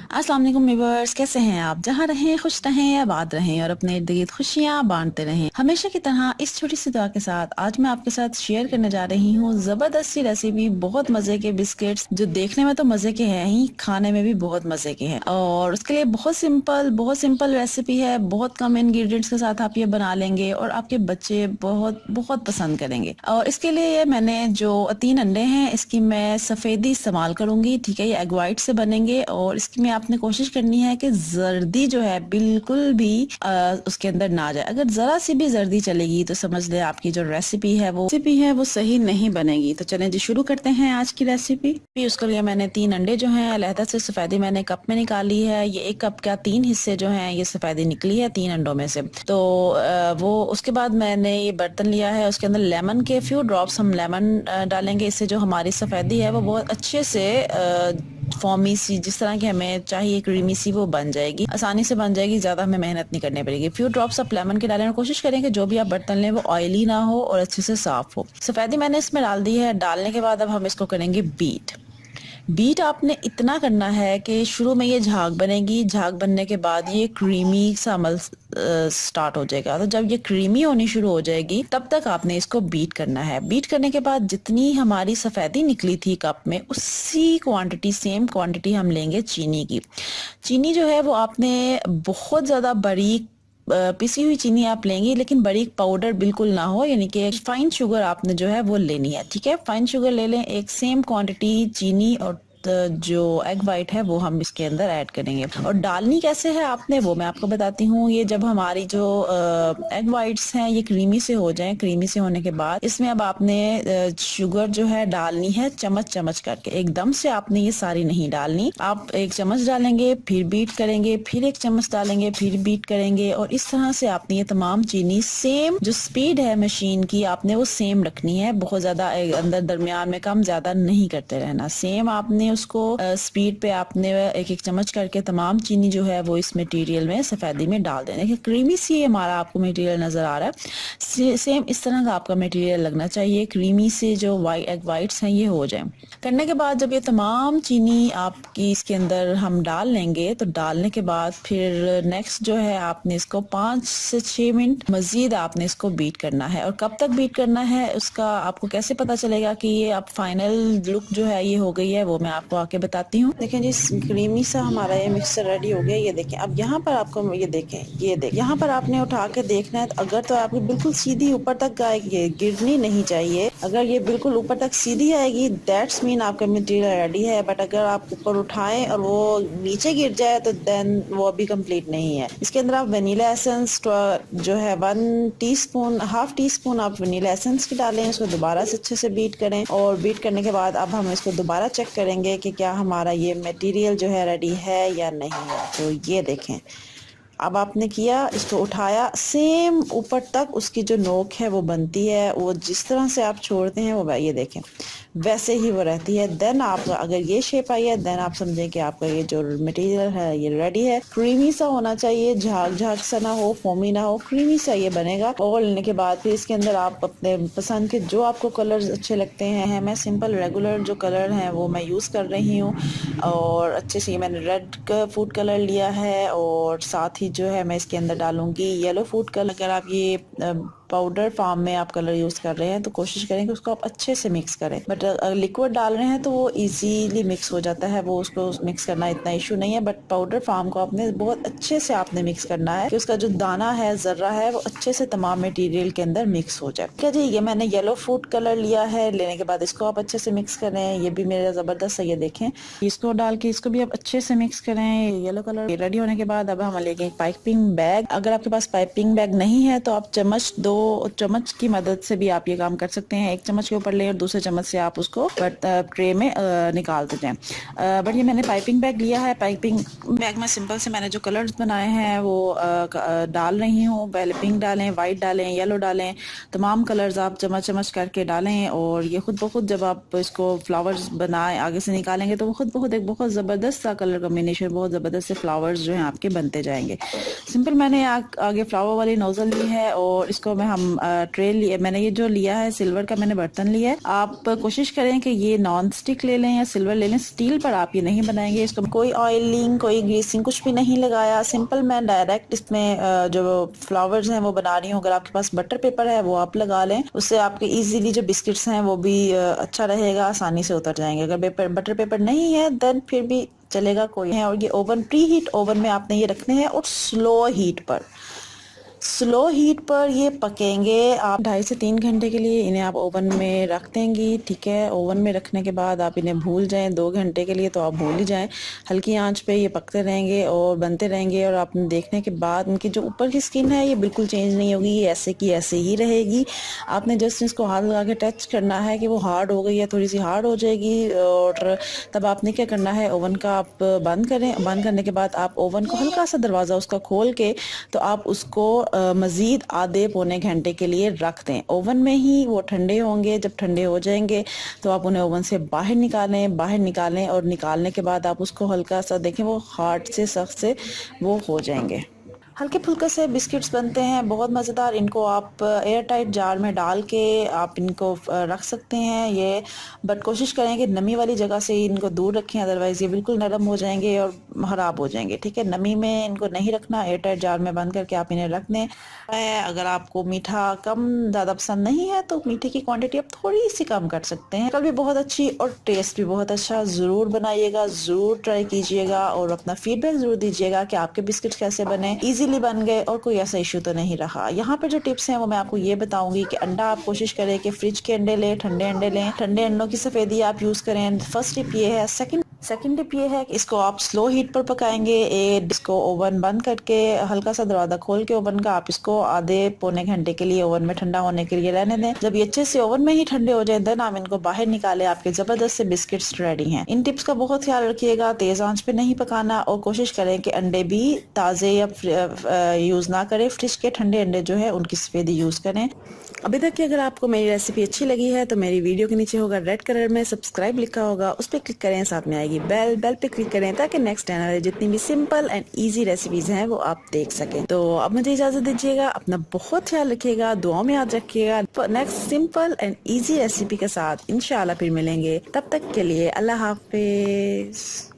अस्सलाम वालेकुम व्यूअर्स, कैसे हैं आप? जहाँ रहें खुश रहें, आबाद रहें और अपने इर्द गिर्द खुशियाँ बांटते रहें। हमेशा की तरह इस छोटी सी दुआ के साथ आज मैं आपके साथ शेयर करने जा रही हूँ जबरदस्त सी रेसिपी। बहुत मजे के बिस्किट्स जो देखने में तो मजे के हैं ही, खाने में भी बहुत मजे के हैं। और उसके लिए बहुत सिंपल रेसिपी है। बहुत कम इंग्रेडिएंट्स के साथ आप ये बना लेंगे और आपके बच्चे बहुत बहुत पसंद करेंगे। और इसके लिए मैंने जो 3 अंडे हैं, इसकी मैं सफेदी इस्तेमाल करूंगी। ठीक है, ये एग वाइट से बनेंगे और इसकी में आपने कोशिश करनी है कि जर्दी जो है बिल्कुल भी उसके अंदर ना जाए। अगर जरा सी भी जर्दी चलेगी तो समझ ले आपकी जो रेसिपी है वो सही नहीं बनेगी। तो चलें जी, शुरू करते हैं आज की रेसिपी। उसके लिए मैंने 3 अंडे जो हैं अलहदा से सफेदी मैंने कप में निकाली है। ये 1 कप का 3 हिस्से जो हैं ये सफेदी निकली है 3 अंडों में से। तो वो उसके बाद मैंने ये बर्तन लिया है, उसके अंदर लेमन के फ्यू ड्रॉप्स हम लेमन डालेंगे। इससे जो हमारी सफेदी है वो बहुत अच्छे से फॉर्मी सी, जिस तरह की हमें चाहिए क्रीमी सी, वो बन जाएगी, आसानी से बन जाएगी, ज्यादा हमें मेहनत नहीं करनी पड़ेगी। फ्यू ड्रॉप्स आप लेमन के डालें और कोशिश करें कि जो भी आप बर्तन लें वो ऑयली ना हो और अच्छे से साफ हो। सफेदी मैंने इसमें डाल दी है। डालने के बाद अब हम इसको करेंगे बीट। बीट आपने इतना करना है कि शुरू में ये झाग बनेगी, झाग बनने के बाद ये क्रीमी सा अमल स्टार्ट हो जाएगा। तो जब ये क्रीमी होनी शुरू हो जाएगी तब तक आपने इसको बीट करना है। बीट करने के बाद जितनी हमारी सफेदी निकली थी कप में, उसी क्वांटिटी, सेम क्वांटिटी हम लेंगे चीनी की। चीनी जो है वो आपने बहुत ज्यादा बारीक पिसी हुई चीनी आप लेंगी, लेकिन बारीक पाउडर बिल्कुल ना हो, यानी कि फाइन शुगर आपने जो है वो लेनी है। ठीक है, फाइन शुगर ले लें, एक सेम क्वांटिटी चीनी और जो एग वाइट है वो हम इसके अंदर ऐड करेंगे। और डालनी कैसे है आपने वो मैं आपको बताती हूँ। ये जब हमारी जो एग वाइट्स हैं ये क्रीमी से हो जाएं, क्रीमी से होने के बाद इसमें अब आपने शुगर जो है डालनी है चम्मच चम्मच करके। एकदम से आपने ये सारी नहीं डालनी। आप 1 चम्मच डालेंगे, फिर बीट करेंगे, फिर 1 चम्मच डालेंगे, फिर बीट करेंगे। और इस तरह से आपने ये तमाम चीनी, सेम जो स्पीड है मशीन की आपने वो सेम रखनी है। बहुत ज्यादा अंदर दरमियान में कम ज्यादा नहीं करते रहना। सेम आपने उसको स्पीड पे आपने 1 चम्मच करके तमाम चीनी जो है वो इस मटेरियल में, सफेदी में डाल देना। देखिए क्रीमी सी हमारा आपको मटेरियल नजर आ रहा है। सेम इस तरह का आपका मटेरियल लगना चाहिए, क्रीमी से जो एग वाइट्स हैं ये हो जाए। करने के बाद जब ये तमाम चीनी आपकी इसके अंदर हम डाल लेंगे, तो डालने के बाद फिर नेक्स्ट जो है आपने इसको 5 से 6 मिनट मजीद आपने इसको बीट करना है। और कब तक बीट करना है उसका आपको कैसे पता चलेगा कि ये अब फाइनल लुक जो है ये हो गई है, वो मैं आपको आके बताती हूँ। देखें जी, क्रीमी सा हमारा ये मिक्सचर रेडी हो गया। ये देखें, अब यहाँ पर आपको ये देखें, यहाँ पर आपने उठा के देखना है। अगर तो आपकी बिल्कुल सीधी ऊपर तक आएगी, गिरनी नहीं चाहिए। अगर ये बिल्कुल ऊपर तक सीधी आएगी दैट्स मीन आपका मटेरियल रेडी है। बट अगर आप ऊपर उठाएं और वो नीचे गिर जाए तो देन वो अभी कंप्लीट नहीं है। इसके अंदर आप वनीला एसेंस जो है 1 टीस्पून, हाफ टी स्पून आप वनीला एसेंस की डालें। इसको दोबारा से अच्छे से बीट करें और बीट करने के बाद अब हम इसको दोबारा चेक करेंगे कि क्या हमारा ये मटेरियल जो है रेडी है या नहीं है। तो ये देखें, अब आपने किया, इसको उठाया, सेम ऊपर तक उसकी जो नोक है वो बनती है। वो जिस तरह से आप छोड़ते हैं वो ये देखें वैसे ही वो रहती है। देन आप अगर ये शेप आई है देन आप समझें कि आपका ये जो मटेरियल है ये रेडी है। क्रीमी सा होना चाहिए, झाग झाग सा ना हो, फोमी ना हो, क्रीमी सा ये बनेगा। और लेने के बाद फिर इसके अंदर आप अपने पसंद के जो आपको कलर्स अच्छे लगते हैं, मैं सिंपल रेगुलर जो कलर हैं वो मैं यूज़ कर रही हूँ। और अच्छे से मैंने रेड फूड कलर लिया है और साथ ही जो है मैं इसके अंदर डालूंगी येलो फूड कलर। अगर आप ये पाउडर फॉर्म में आप कलर यूज़ कर रहे हैं तो कोशिश करें कि उसको आप अच्छे से मिक्स करें। बट लिक्विड डाल रहे हैं तो वो इजीली मिक्स हो जाता है, वो उसको मिक्स करना इतना इशू नहीं है। बट पाउडर फॉर्म को आपने बहुत अच्छे से आपने मिक्स करना है कि उसका जो दाना है, जर्रा है, वो अच्छे से तमाम मटेरियल के अंदर मिक्स हो जाए। क्या जी, ये मैंने येलो फूड कलर लिया है। लेने के बाद इसको आप अच्छे से मिक्स करें। ये भी मेरा ज़बरदस्त है, ये देखें। इसको डाल के इसको भी आप अच्छे से मिक्स करें। येलो कलर रेडी होने के बाद अब हम लेंगे एक पाइपिंग बैग। अगर आपके पास पाइपिंग बैग नहीं है तो आप 2 चम्मच की मदद से भी आप ये काम कर सकते हैं। 1 चम्मच के ऊपर लें और दूसरे चम्मच से आप उसको ट्रे में निकालते जाएं। बट ये मैंने पाइपिंग बैग लिया है। पाइपिंग बैग में सिंपल से मैंने जो कलर्स बनाए हैं वो डाल रही हूँ। पहले पिंक डालें, वाइट डालें, येलो डालें, तमाम कलर्स आप चम्मच चम्मच करके डालें। और ये खुद ब खुद जब आप इसको फ्लावर्स बनाए आगे से निकालेंगे तो खुद ब खुद एक बहुत ज़बरदस्त सा कलर कॉम्बिनेशन, बहुत ज़बरदस्त से फ्लावर्स जो हैं आपके बनते जाएंगे। सिंपल मैंने आगे फ्लावर वाली नोजल ली है और इसको मैं हम ट्रे लिए, मैंने ये जो लिया है सिल्वर का मैंने बर्तन लिया है। आप कोशिश करें कि ये नॉन स्टिक ले लें या सिल्वर ले लें, स्टील पर आप ये नहीं बनाएंगे। इसको कोई ऑयलिंग कोई ग्रीसिंग कुछ भी नहीं लगाया, सिंपल मैं डायरेक्ट इसमें जो फ्लावर्स हैं वो बना रही हूँ। अगर आपके पास बटर पेपर है वो आप लगा लें, उससे आपके इजीली जो बिस्किट्स हैं वो भी अच्छा रहेगा, आसानी से उतर जाएंगे। अगर बटर पेपर नहीं है देन फिर भी चलेगा, कोई है। और ये ओवन प्री हीट ओवन में आपने ये रखने हैं और स्लो हीट पर ये पकेंगे। आप 2.5 से 3 घंटे के लिए इन्हें आप ओवन में रख देंगी, ठीक है। ओवन में रखने के बाद आप इन्हें भूल जाएं 2 घंटे के लिए, तो आप भूल ही जाएं। हल्की आंच पे ये पकते रहेंगे और बनते रहेंगे, और आपने देखने के बाद इनकी जो ऊपर की स्किन है ये बिल्कुल चेंज नहीं होगी, ये ऐसे की ऐसे ही रहेगी। आपने जस्ट इसको हाथ लगा के टच करना है कि वो हार्ड हो गई है, थोड़ी सी हार्ड हो जाएगी, और तब आपने क्या करना है, ओवन का आप बंद करें। बंद करने के बाद आप ओवन को हल्का सा दरवाज़ा उसका खोल के तो आप उसको मज़ीद आधे पौने घंटे के लिए रख दें। ओवन में ही वो ठंडे होंगे, जब ठंडे हो जाएंगे तो आप उन्हें ओवन से बाहर निकालें और निकालने के बाद आप उसको हल्का सा देखें, वो हार्ड से सख्त से वो हो जाएंगे। हल्के फुल्के से बिस्किट्स बनते हैं, बहुत मज़ेदार। इनको आप एयर टाइट जार में डाल के आप इनको रख सकते हैं ये, बट कोशिश करें कि नमी वाली जगह से इनको दूर रखें, अदरवाइज़ ये बिल्कुल नरम हो जाएंगे और ख़राब हो जाएंगे, ठीक है। नमी में इनको नहीं रखना, एयर टाइट जार में बंद करके आप इन्हें रख दें। अगर आपको मीठा कम ज़्यादा पसंद नहीं है तो मीठे की क्वांटिटी आप थोड़ी सी कम कर सकते हैं। कल भी बहुत अच्छी और टेस्ट भी बहुत अच्छा। ज़रूर बनाइएगा, ज़रूर ट्राई कीजिएगा और अपना फीडबैक ज़रूर दीजिएगा कि आपके बिस्किट कैसे बने, इजीली बन गए और कोई ऐसा इशू तो नहीं रहा। यहाँ पर जो टिप्स हैं वो मैं आपको ये बताऊंगी कि अंडा आप कोशिश करें कि फ्रिज के अंडे लें, ठंडे अंडे लें, ठंडे अंडों की सफ़ेदी आप यूज़ करें। फर्स्ट टिप ये है। सेकंड टिप ये है कि इसको आप स्लो हीट पर पकाएंगे। इसको ओवन बंद करके हल्का सा दरवाज़ा खोल के ओवन का आप इसको आधे पौने घंटे के लिए ओवन में ठंडा होने के लिए रहने दें। जब ये अच्छे से ओवन में ही ठंडे हो जाए देन आप इनको बाहर निकालें, आपके ज़बरदस्त से बिस्किट्स रेडी हैं। इन टिप्स का बहुत ख्याल रखिएगा, तेज़ आंच पे नहीं पकाना, और कोशिश करें कि अंडे भी ताज़े या यूज़ ना करें, फ्रिज के ठंडे अंडे जो है उनकी सफ़ेदी यूज़ करें। अभी तक की अगर आपको मेरी रेसिपी अच्छी लगी है तो मेरी वीडियो के नीचे होगा रेड कलर में सब्सक्राइब लिखा होगा, उस पर क्लिक करें, साथ में आएगी बेल पे क्लिक करें ताकि नेक्स्ट आने वाले जितनी भी सिंपल एंड इजी रेसिपीज हैं वो आप देख सकें। तो अब मुझे इजाजत दीजिएगा, अपना बहुत ख्याल रखिएगा, दुआओं में याद रखिएगा। Next simple and easy recipe के साथ इंशाल्लाह फिर मिलेंगे, तब तक के लिए अल्लाह हाफिज।